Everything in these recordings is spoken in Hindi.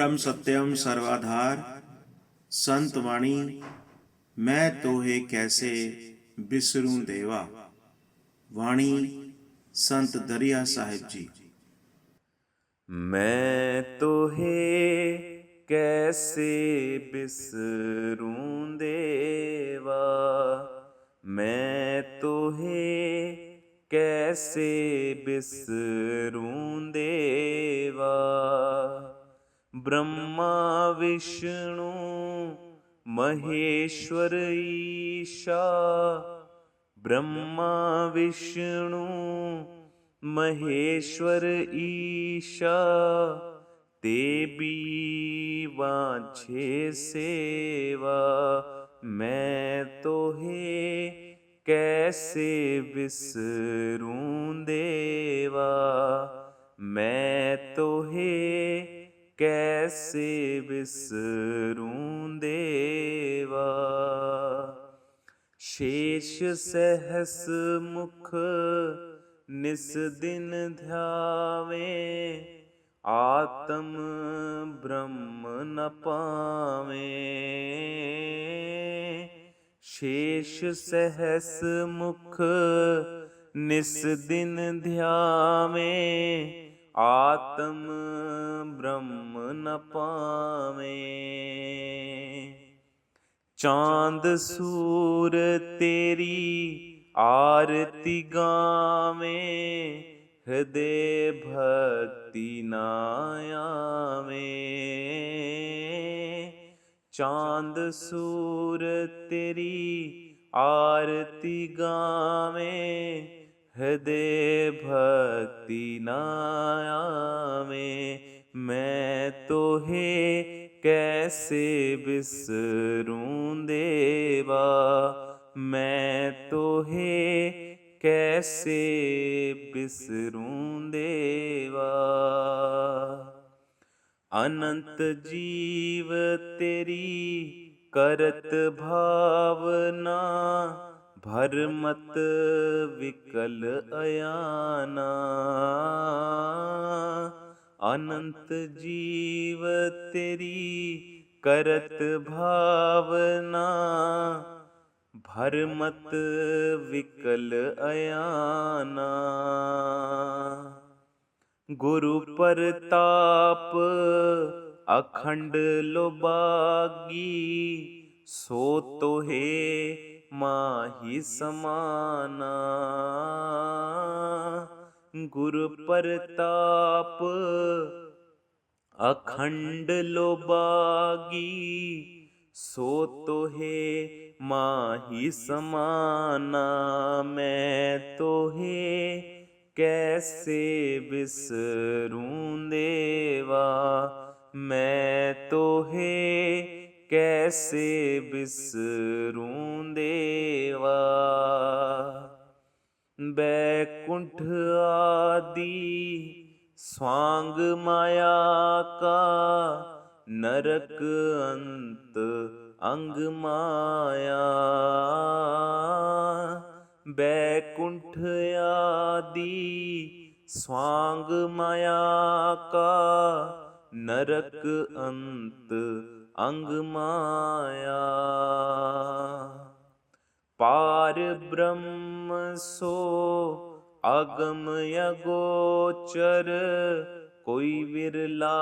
ब्रह्म सत्यम सर्वाधार संत वाणी मैं तोहे कैसे बिसरूं देवा। वाणी संत दरिया साहिब जी। मैं तोहे कैसे बिसरूं देवा, मैं तोहे कैसे बिसरूं देवा। ब्रह्मा विष्णु महेश्वर ईशा, ब्रह्मा विष्णु महेश्वर ईशा, ते भी वांछे सेवा। मैं तोहे कैसे बिसरूं देवा, मैं तोहे कैसे बिसरूं देवा। शेष सहस मुख निस दिन ध्यावे, आत्म ब्रह्म न पावे। शेष सहस मुख निस दिन ध्यावे, आत्म ब्रह्म न पावे। चांद सूर तेरी आरती गावे, हृदय भक्ति ना आवे। चांद सूर तेरी आरती गावे, हृदय भक्ति ना आवे। मैं तोहे कैसे बिसरूं देवा, मैं तोहे कैसे बिसरूं देवा। अनंत जीव तेरी करत भावना, भरमत विकल अयाना। अनंत जीव तेरी करत भावना, भरमत विकल अयाना। गुरु परताप अखंड लोबागी, सो तोहे माही समाना। गुरु परताप अखंड लोबागी, सो तोहे माही समाना। मैं तोहे कैसे बिसरूं देवा, मैं तोहे कैसे बिसरूं देवा। बैकुंठ आदि स्वांग माया का, नरक अंत अंग माया। बैकुंठ आदि स्वांग माया का, नरक अंत अंग माया। पार ब्रह्म सो अगम अगोचर, कोई विरला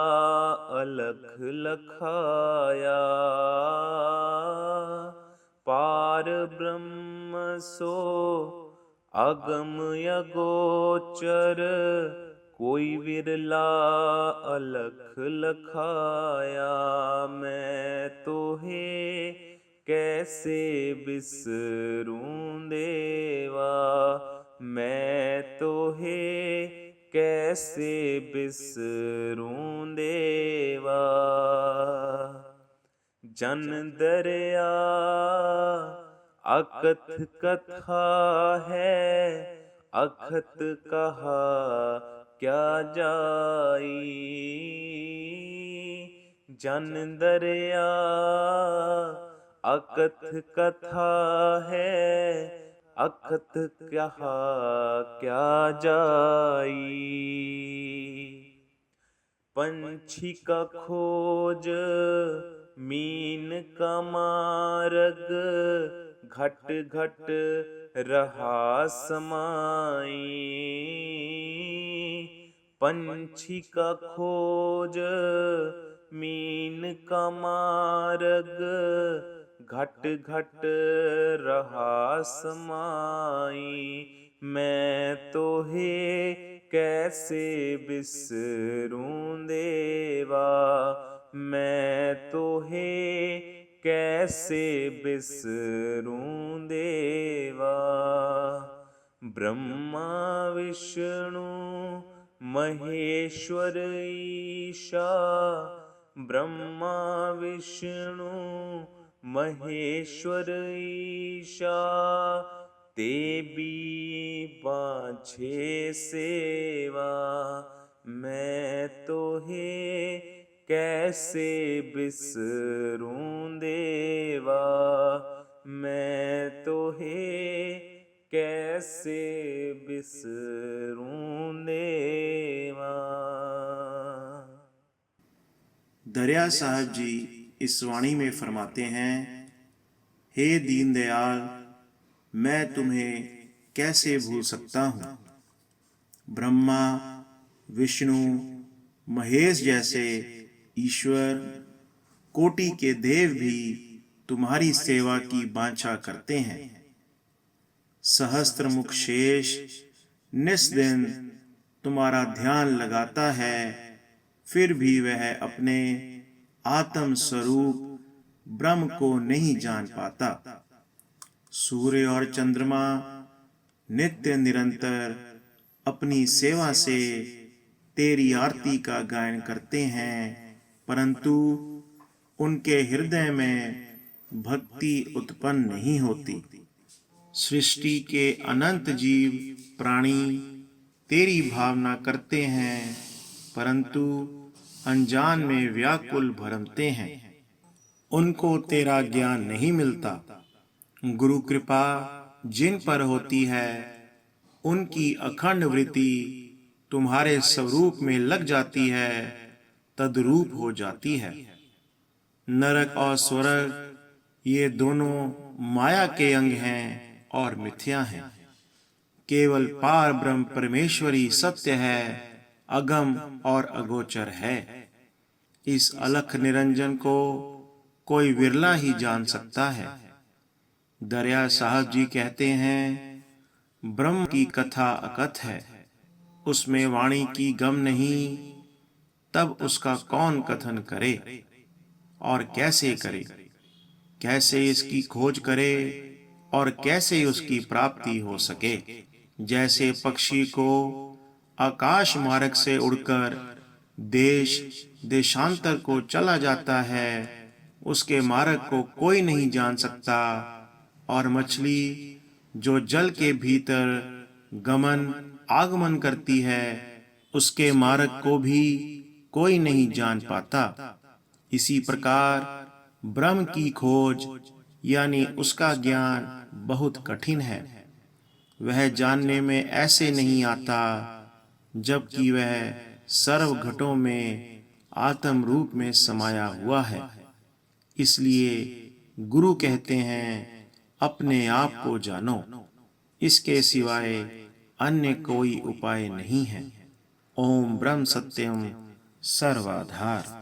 अलख लखाया। पार ब्रह्म सो अगम अगोचर, कोई विरला अलख लखाया। मैं तोहे कैसे बिसरूं देवा, मैं तोहे कैसे बिसरूं देवा। जन दरिया अकथ कथा है, अखत कहा क्या जाई। जन दरिया अकथ कथा है, अखत कहा क्या जाई। पंछी का खोज मीन का मार्ग, घट घट रहा समाई। पंछी का खोज मीन का मार्ग, घट घट रहा समाई। मैं तो हे कैसे बिसरूं देवा, मैं तो हे कैसे बिसरूं देवा। ब्रह्मा विष्णु महेश्वर ईशा, ब्रह्मा विष्णु महेश्वर ईशा, ते भी बाँछे सेवा। मैं तो हे कैसे बिसरूं देवा, मैं तो हे कैसे बिसरूं देवा। दरिया साहब जी इस वाणी में फरमाते हैं, हे दीनदयाल, मैं तुम्हें कैसे भूल सकता हूँ। ब्रह्मा विष्णु महेश जैसे ईश्वर कोटि के देव भी तुम्हारी सेवा की वांछा करते हैं। सहस्त्र मुख शेष निस्दिन तुम्हारा ध्यान लगाता है, फिर भी वह अपने आत्म स्वरूप ब्रह्म को नहीं जान पाता। सूर्य और चंद्रमा नित्य निरंतर अपनी सेवा से तेरी आरती का गायन करते हैं, परंतु उनके हृदय में भक्ति उत्पन्न नहीं होती। सृष्टि के अनंत जीव प्राणी तेरी भावना करते हैं, परंतु अनजान में व्याकुल भरमते हैं। उनको तेरा ज्ञान नहीं मिलता। गुरु कृपा जिन पर होती है, उनकी अखंड वृत्ति तुम्हारे स्वरूप में लग जाती है, तद्रूप हो जाती है। नरक और स्वर्ग ये दोनों माया के अंग हैं और मिथ्या हैं। केवल पार ब्रह्म परमेश्वरी सत्य है, अगम और अगोचर है। इस अलख निरंजन को कोई विरला ही जान सकता है। दरिया साहब जी कहते हैं, ब्रह्म की कथा अकथ है, उसमें वाणी की गम नहीं, तब उसका कौन कथन करे और कैसे करे। कैसे इसकी खोज करे और कैसे उसकी प्राप्ति हो सके। जैसे पक्षी को आकाश मार्ग से उड़कर देश देशांतर को चला जाता है, उसके मार्ग को कोई नहीं जान सकता, और मछली जो जल के भीतर गमन आगमन करती है, उसके मार्ग को भी कोई नहीं जान पाता। इसी प्रकार ब्रह्म की खोज यानी उसका ज्ञान बहुत कठिन है। वह जानने में ऐसे नहीं आता जबकि वह सर्व घटों में आत्म रूप में समाया हुआ है। इसलिए गुरु कहते हैं, अपने आप को जानो, इसके सिवाय अन्य कोई उपाय नहीं है। ओम ब्रह्म सत्यम सर्वाधार।